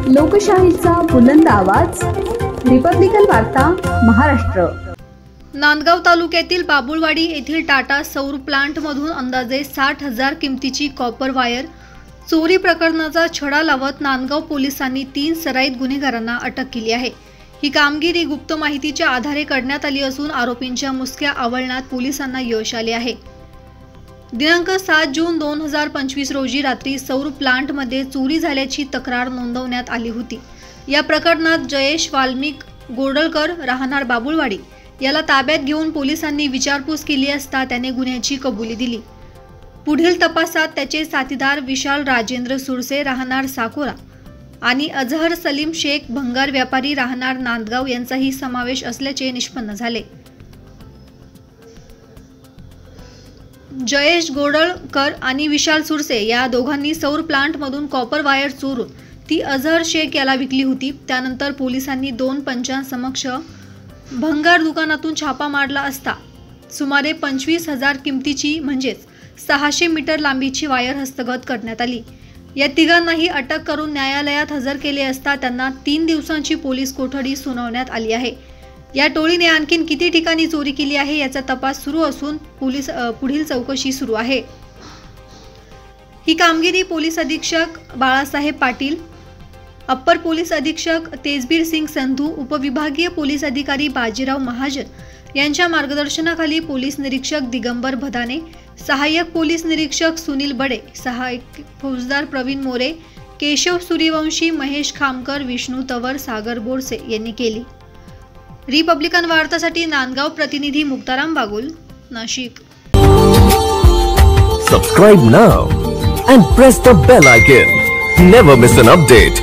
लोकशाहीचा बुलंद आवाज, रिपब्लिकन वार्ता महाराष्ट्र। नांदगाव तालुक्यातील बाबुळवाडी येथील टाटा सौर प्लांटमधून अंदाजे 60,000 किमतीची कॉपर वायर चोरी प्रकरणाचा छडा लावत नांदगाव पोलिसांनी 3 सराईत गुन्हेगारांना अटक केली आहे। ही कामगिरी गुप्त माहितीच्या आधारे करण्यात आली असून आरोपींच्या मुसक्या आवळण्यात पोलिसांना यश आले आहे। दिनांक 7 जून 2025 रोजी रात्री सौर प्लांटमध्ये चोरी झाल्याची तक्रार नोंदवण्यात आली होती। या प्रकरणात जयेश वाल्मिक गोडलकर राहणार बाबुळवाडी याला ताब्यात घेऊन पोलिसांनी विचारपूस केली असता त्याने गुन्ह्याची कबुली दिली। पुढील तपासात त्याचे साथीदार विशाल राजेंद्र सुरसे राहणार साकोरा आणि अजहर सलीम शेख भंगार व्यापारी राहणार नांदगाव यांचाही समावेश असल्याचे निष्पन्न झाले। जयेश गोडलकर आणि विशाल सुरसे या दोघांनी सौर प्लांटमधून कॉपर वायर चोरून ती अजहर शेख याला विकली होती। त्यानंतर पोलिसांनी 2 पंचांसमक्ष भंगार दुकानातून छापा मारला असता सुमारे 25,000 किमतीची म्हणजेच 600 मीटर लांबीची वायर हस्तगत करण्यात आली। या तिघांनाही अटक करून न्यायालयात हजर केले असता त्यांना 3 दिवसांची पोलीस कोठडी सुनावण्यात आली आहे। या टोळीने आणखीन किती ठिकाणी चोरी केली आहे याचा तपास सुरू असून पुढील चौकशी सुरू आहे। ही कामगिरी पोलीस अधीक्षक बाळासाहेब पाटील, अप्पर पोलीस अधीक्षक तेजबीर सिंग संधू, उपविभागीय पोलीस अधिकारी बाजीराव महाजन यांच्या मार्गदर्शनाखाली पोलीस निरीक्षक दिगंबर भदाने, सहाय्यक पोलीस निरीक्षक सुनील बडे, सहाय्यक फौजदार प्रवीण मोरे, केशव सूर्यवंशी, महेश खामकर, विष्णू तवर, सागर बोरसे यांनी केली। रिपब्लिकन वार्तासाठी नांदगाव प्रतिनिधी Muktaram Bagul, Nashik. Subscribe now and press the bell icon. Never miss an update.